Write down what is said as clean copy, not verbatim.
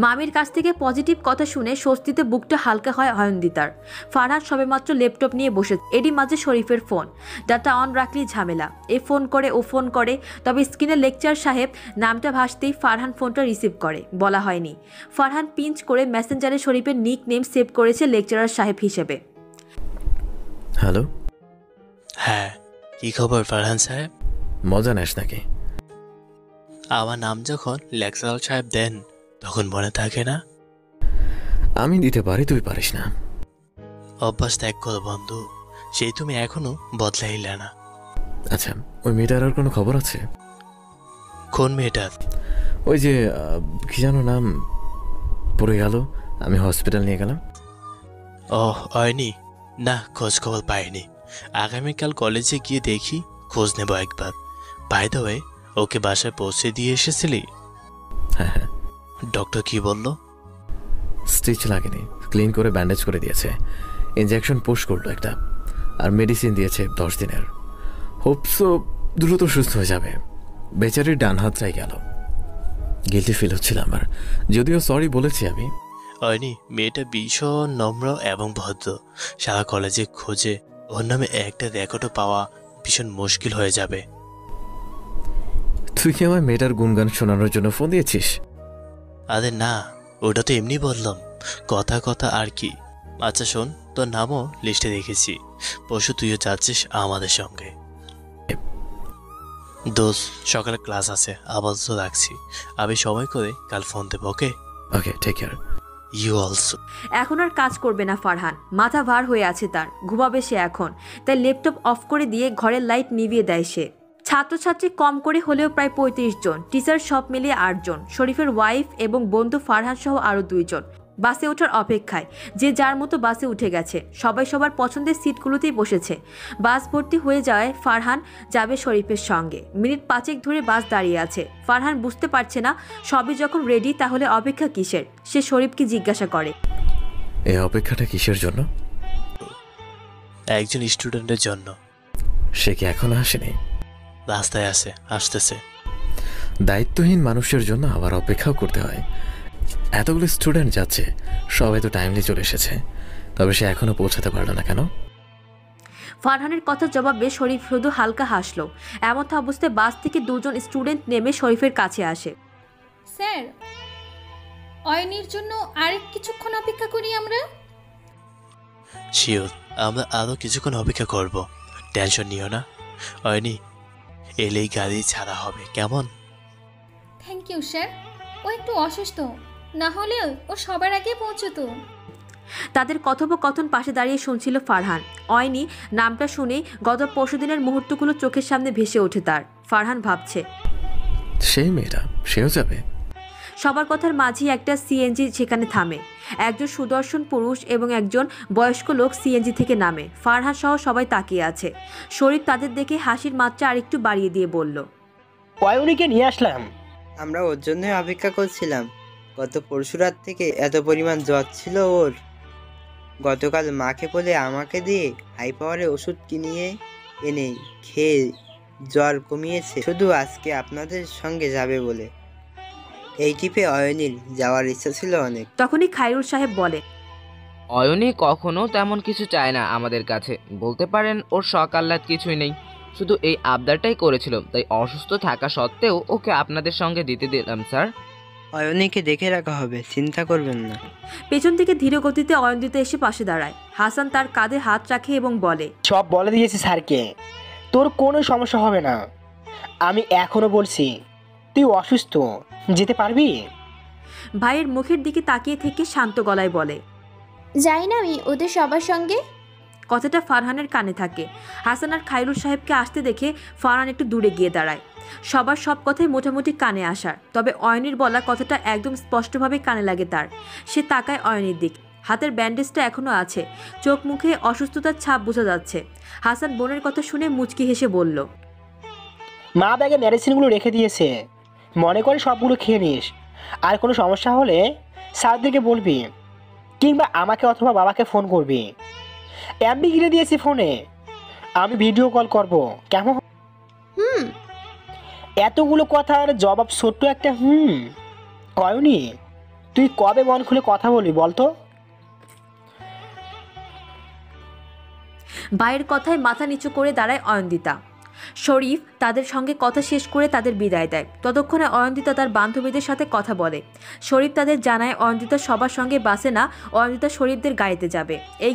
মামির কাছ থেকে পজিটিভ কথা শুনে স্বস্তিতে বুকটা হালকা হয় অয়ন্দিতার। ফারহান সবেমাত্র ল্যাপটপ নিয়ে বসে, এরই মাঝে শরীফের ফোন। ডাটা অন রাখলেই ঝামেলা, এ ফোন করে ও ফোন করে। তবে স্ক্রিনে লেকচার সাহেব নামটা ভাসতেই ফারহান ফোনটা রিসিভ করে। বলা হয়নি, ফারহান পিঞ্চ করে মেসেঞ্জারে শরীফের নিক নেম সেভ করেছে লেকচারার সাহেব হিসেবে। হ্যালো। হ্যাঁ, কি খবর ফারহান সাহেব? মজা নেস নাকি? আমার নাম যখন লেকচারার সাহেব দেন তখন মনে থাকে না? আমি দিতে পারি, তুই পারিস না। অভ্যাস ত্যাগ করো বন্ধু, সেই তুমি এখনো বদলাইলে না। আচ্ছা, ওই মেয়েটার আর কোনো খবর আছে? কোন মেয়েটার? ওই যে কি যেন নাম, পড়ে গেল, আমি হসপিটাল নিয়ে গেলাম। ওহ, হয়নি না, খোঁজ খবর পাইনি। আগামীকাল কলেজে গিয়ে দেখি, খোঁজ নেব একবার। বাই দ্য ওয়ে, ওকে বাসায় পৌঁছে দিয়ে এসেছিলি? হ্যাঁ হ্যাঁ। ডক্টর কি বলল? স্টিচ লাগেনি, ক্লিন করে ব্যান্ডেজ করে দিয়েছে, ইনজেকশন পুশ করলো একটা, আর মেডিসিন দিয়েছে 10 দিনের। হোপসো দ্রুত সুস্থ হয়ে যাবে। বেচারির ডান হাতটাই গেল। গিল্টি ফিল হচ্ছিল আমার, যদিও সরি বলেছি আমি। হয়নি, মেয়েটা ভীষণ নম্র এবং ভদ্র। সারা কলেজে খোঁজে ওর নামে একটা রেকর্ডও পাওয়া ভীষণ মুশকিল হয়ে যাবে। তুই কি আমার মেয়েটার গুণগান শোনানোর জন্য ফোন দিয়েছিস? আরে না, ওটা তো এমনি বললাম, কথা কথা আর কি। আচ্ছা শোন, তোর নামও লিস্টে দেখেছি, পরশু তুইও যাচ্ছিস আমাদের সঙ্গে। দোস্ত, সকালে ক্লাস আছে, আপাতত রাখছি। আমি সময় করে কাল ফোন দেবো। Okay okay, take care. You also. এখন আর কাজ করবে না ফারহান, মাথা ভার হয়ে আছে তার, ঘুমাবে সে এখন। তাই ল্যাপটপ অফ করে দিয়ে ঘরের লাইট নিভিয়ে দেয় সে। ছাত্রছাত্রী কম করে হলেও প্রায় 35 জন, টিচার সব মিলিয়ে 8 জন, শরীফের ওয়াইফ এবং বন্ধু ফারহান সহ আরও 2 জন। বাসে ওঠার অপেক্ষায়, যে যার মতো বাসে উঠে গেছে, সবাই সবার পছন্দের সিটগুলোতেই বসেছে। বাস ভর্তি হয়ে যাওয়ায় ফারহান যাবে শরীফের সঙ্গে। মিনিট 5 ধরে বাস দাঁড়িয়ে আছে। ফারহান বুঝতে পারছে না, সবই যখন রেডি তাহলে অপেক্ষা কিসের। সে শরীফকে জিজ্ঞাসা করে, এই অপেক্ষাটা কিসের জন্য? একজন স্টুডেন্টের জন্য। সে কি এখনো আসেনি? রাস্তায় আছে, আসতেছে। দায়িত্বহীন মানুষের জন্য আবার অপেক্ষাও করতে হয়। এতগুলো স্টুডেন্ট যাচ্ছে, সবাই তো টাইমলি চলে এসেছে, তবে সে এখনো পৌঁছাতে পারলো না কেন? ফারহানের কথার জবাবে শরীফ শুধু হালকা হাসলো। এমত অবস্থায় বাস থেকে 2 জন স্টুডেন্ট নেমে শরীফের কাছে আসে। স্যার, অয়নির জন্য আরেক কিছুক্ষণ অপেক্ষা করি আমরা। শিওর, আমরা আরো কিছুক্ষণ অপেক্ষা করব, টেনশন নিও না। হয়নি, এলেই গাড়ি ছাড়া হবে, কেমন? Thank you sir. ও একটু অসুস্থ, না হলে ও সবার আগে পৌঁছতো। তাদের কথোপকথন পাশে দাঁড়িয়ে শুনছিল ফারহান। অয়নি নামটা শুনেই গত পরশুদিনের মুহূর্তগুলো চোখের সামনে ভেসে ওঠে তার। ফারহান ভাবছে, সেই মেয়েটা, সেও যাবে। সবার কথার মাঝেই একটা সিএনজি সেখানে থামে। একজন সুদর্শন পুরুষ এবং একজন বয়স্ক লোক সিএনজি থেকে নামে। ফারহান সহ সবাই তাকিয়ে আছে। শরীফ তাদের দেখে হাসির মাত্রা আরেকটু বাড়িয়ে দিয়ে বলল, অয়নিকে নিয়ে আসলাম। আমরা ওর জন্য অপেক্ষা করছিলাম। গত পরশু রাত থেকে এত পরিমাণ জ্বর ছিল ওর। গতকাল মাকে বলে আমাকে দিয়ে হাই পাওয়ারের ওষুধ কিনিয়ে এনে খেয়ে জ্বর কমিয়েছে, শুধু আজকে আপনাদের সঙ্গে যাবে বলে। এই ট্রিপে অয়নির যাওয়ার ইচ্ছা ছিল অনেক। তখনই খায়রুল সাহেব বলে, অয়নি কখনো তেমন কিছু চায় না আমাদের কাছে, বলতে পারেন ওর শখ আহ্লাদ কিছুই নেই, শুধু এই আবদারটাই করেছিল, তাই অসুস্থ থাকা সত্ত্বেও ওকে আপনাদের সঙ্গে দিতে দিলাম স্যার। অয়নিকে দেখে রাখা হবে, চিন্তা করবেন না। পেছন থেকে ধীর গতিতে অয়নদিতা এসে পাশে দাঁড়ায়। হাসান তার কাঁধে হাত রাখে এবং বলে, সব বলে দিয়েছি স্যারকে, তোর কোনো সমস্যা হবে না। আমি এখনো বলছি, তুই অসুস্থ, যেতে পারবি? ভাইয়ের মুখের দিকে তাকিয়ে থেকে শান্ত গলায় বলে, যাই না আমি ওদের সবার সঙ্গে। কথাটা ফারহানের কানে থাকে। হাসান আর খায়রুল সাহেবকে আসতে দেখে ফারহান একটু দূরে গিয়ে দাঁড়ায়। সবার সব কথাই মোটামুটি কানে আসার, তবে অয়নির বলা কথাটা একদম স্পষ্টভাবে কানে লাগে তার। সে তাকায় অয়নির দিক। হাতের ব্যান্ডেজটা এখনো আছে, চোখ মুখে অসুস্থতার ছাপ বোঝা যাচ্ছে। হাসান বোনের কথা শুনে মুচকি হেসে বলল, মা ব্যাগে মেডিসিনগুলো রেখে দিয়েছে, মনে করে সবগুলো খেয়ে নিস। আর কোনো সমস্যা হলে স্যারদেরকে বলবি, কিংবা আমাকে অথবা বাবাকে ফোন করবি। এমবি কিনে দিয়েছি ফোনে, আমি ভিডিও কল করব, কেমন? এতগুলো কথার জবাব ছোট্ট একটা অয়নি, তুই কবে মন খুলে কথা বলবি বলতো? ভাইয়ের কথায় মাথা নিচু করে দাঁড়ায় অয়ন্দিতা। শরীফ তাদের সঙ্গে কথা শেষ করে তাদের বিদায় দেয়। ততক্ষণে অয়ন্দিতা তার বান্ধবীদের সাথে কথা বলে। শরীফ তাদের জানায় অয়ন্দিতা সবার সঙ্গে বাসে না, অয়ন্দিতা শরীফদের গাড়িতে যাবে। এই